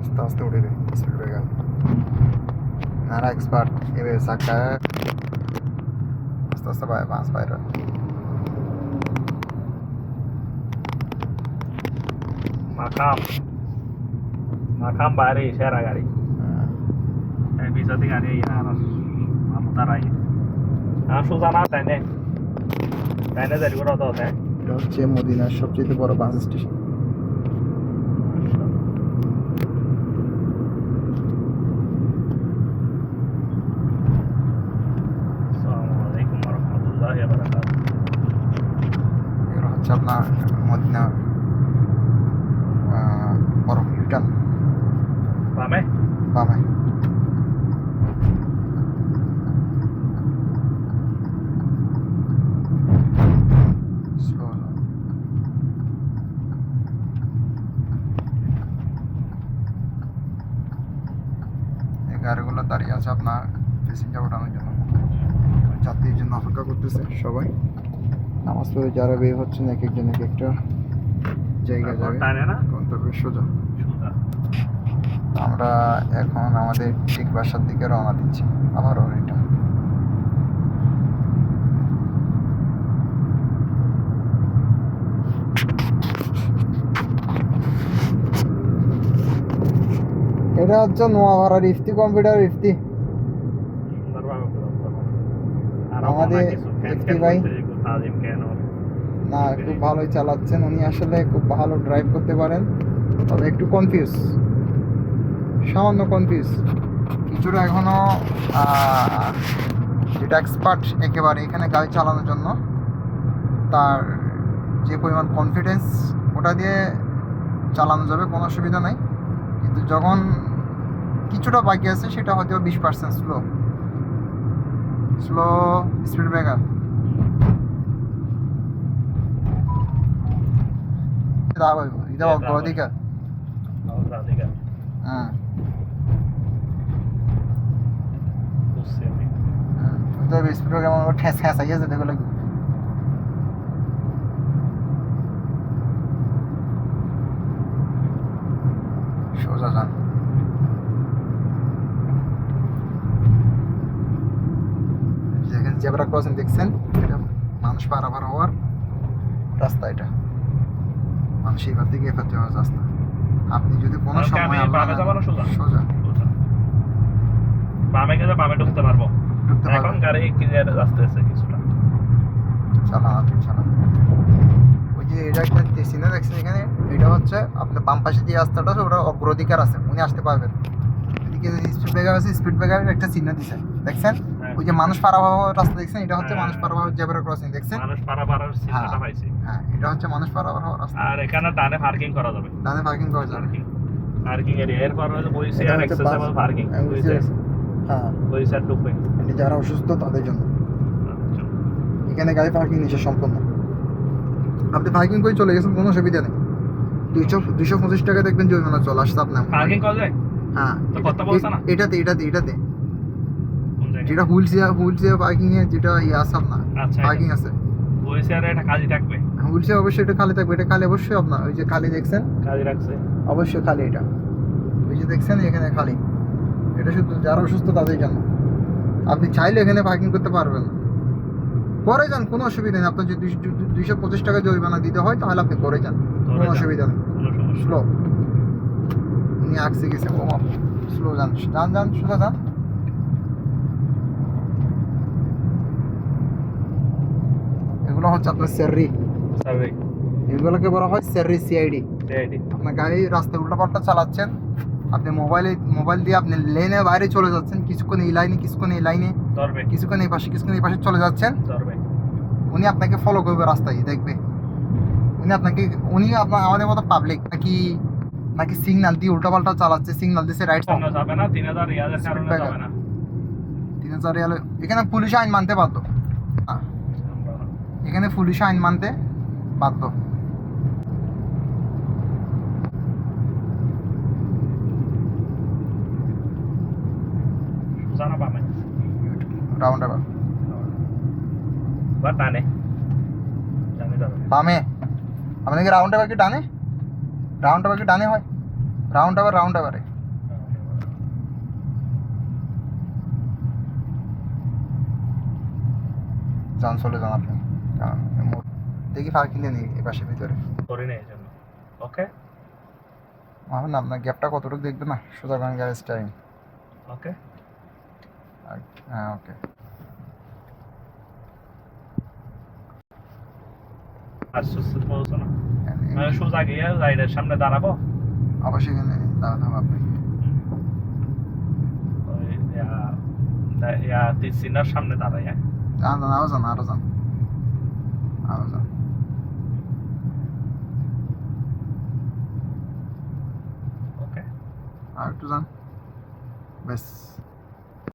আস্তে আস্তে উঠে দিন স্পিড ব্রেকার নারা এক্সপার্ট এভাবে চাকা আস্তে আস্তে পাঁচ পায়রা makam bari share gari bisa tinggal dia ya mutar aja susah nata nih dari gua tahu teh এটা হচ্ছে মদিনার সবচেয়ে বড় bus station Assalamualaikum warahmatullahi wabarakatuh এটা হচ্ছে আপনার মদিনা বড় ইউটার্ন Pame? বামে গাড়িগুলো দাঁড়িয়ে আছে আপনার প্যাসেঞ্জার ওঠানোর জন্য যাত্রীর জন্য অপেক্ষা করতেছে সবাই নামাজ পড়ে যারা বের হচ্ছেন এক একজন এক একটা জায়গায় যাবে গন্তব্যে সোজা আমরা এখন আমাদের ঠিক বাসার দিকে রওনা দিচ্ছি আবারও এটা এটা হচ্ছে নোয়াভাড়ার ইফতি কম্পিউটার ইফতি আমাদের ইফতি ভাই না খুব ভালোই চালাচ্ছেন উনি আসলে খুব ভালো ড্রাইভ করতে পারেন তবে একটু কনফিউজ সামান্য কনফিউজ কিছুটা এখনো যেটা এক্সপার্ট একেবারে এখানে গাড়ি চালানোর জন্য তার যে পরিমাণ কনফিডেন্স ওটা দিয়ে চালানো যাবে কোনো অসুবিধা নাই কিন্তু যখন কিছুটা বাকি আছে সেটা হয়তো 20% স্লো স্পিড ব্রেকার এটা অগ্রাধিকার হ্যাঁ স্পিড ব্রেকার আমার ঠেস ঠেস আইয়া যেতে গেলে সোজা যান যেখানে জেব্রা ক্রসিং দেখছেন এটা মানুষ পারাপার হওয়ার রাস্তা এটা মানুষ এবার দিকে এবার যাওয়ার রাস্তা আপনি যদি কোনো সময় সোজা বামে গেলে বামে ঢুকতে পারবো এখন গাড়ি ক্লিয়ার রাস্তা আছে কিছুটা চালান ওই যে এটা একটা সিনে দেখছেন এখানে এটা হচ্ছে আপনার বাম পাশে যে রাস্তাটা আছে ওটা অগ্রাধিকার আছে উনি আসতে পারবেন এদিকে স্পিড ব্রেকার আছে স্পিড ব্রেকারের একটা চিহ্ন দিছে দেখছেন ওই যে মানুষ পারাপার রাস্তা দেখছেন এটা হচ্ছে মানুষ পারাপার জেব্রা ক্রসিং দেখছেন মানুষ পারাপারের চিহ্নটা পাইছি হ্যাঁ এটা হচ্ছে মানুষ পারাপার রাস্তা আর এখানে ডানে পার্কিং করা যাবে ডানে পার্কিং করা যাবে পার্কিং এরিয়া এরপর হলো ওই শেয়ার অ্যাক্সেসেবল পার্কিং হ্যাঁ ওই সাইড ঢুকবে যারা অসুস্থ তাদের জন্য এখানে গাড়ি পার্কিং নিচে সম্পূর্ণ আপনি পার্কিং করে চলে গেছেন কোনো অসুবিধা নেই 225 টাকা দেখবেন জরিমানা চলে আসছে আপনার পার্কিং করা যায় হ্যাঁ কত বলছ না এটাতে যেটা হুইলচেয়ার পার্কিং এ যেটা আছে আপনার পার্কিং আছে ওই শেয়ারে এটা খালি থাকবে হুইলচেয়ার অবশ্যই এটা খালি থাকবে এটা খালি অবশ্যই আপনার ওই যে খালি দেখছেন খালি রাখছে অবশ্যই খালি এটা ওই যে দেখছেন এখানে খালি এটা শুধু যারা অসুস্থ তাদের জন্য আপনি চাইলে এখানে পার্কিং করতে পারবেন না করে যান কোনো অসুবিধা নেই আপনার যদি 225 টাকা জরিমানা দিতে হয় তাহলে আপনি করে যান কোনো অসুবিধা নেই স্লো উনি আসছে গেছে ও স্লো যান সোজা যান এগুলো হচ্ছে আপনার সেরি এগুলোকে বলা হয় সেরি সিআইডি আপনার গাড়ি রাস্তায় উল্টাপাল্টা চালাচ্ছেন আপনি মোবাইল দিয়ে আপনি লেনে বাইরে চলে যাচ্ছেন কিছুক্ষণ এই লাইনে কিছুক্ষণ এই লাইনে কিছুক্ষণ এই পাশে চলে যাচ্ছেন উনি আপনাকে ফলো করবে রাস্তায় দেখবে উনি আপনার আমাদের মতো পাবলিক নাকি নাকি সিগন্যাল দিয়ে উল্টাপাল্টা চালাচ্ছে, সিগন্যাল দিচ্ছে রাইট সামনে যাবে না 3000 রিয়ালের কারণে Speed যাবে না 3000 রিয়াল। এখানে পুলিশ আইন মানতে বাধ্য, এখানে পুলিশ আইন মানতে বাধ্য। জানা পাবে রাউন্ড আবার বা টানে জানি যাবে বামে, আপনাকে রাউন্ড আবার কি ডানে, রাউন্ড আবার কি ডানে হয়, রাউন্ড আবারে যান, চলে যান আপনি। দেখি পার্কিং দিয়ে নিই এই পাশে ভিতরে। করি না এই জন্য ওকে আমার না আপনার গ্যাপটা কতটুকু দেখবে না, সুতরাং গ্যারেজ টাইম। ওকে হ্যাঁ ওকে। আর সুস্থ বলছো না সোজা গিয়ে লাইটের সামনে দাঁড়াবো অবশ্যই এখানে দাঁড়াতে হবে আপনাকে। ওই তিসিনার সামনে দাঁড়াই যান যান, আরো যান আরো যান আরো যান। ওকে আর একটু যান, বেশ।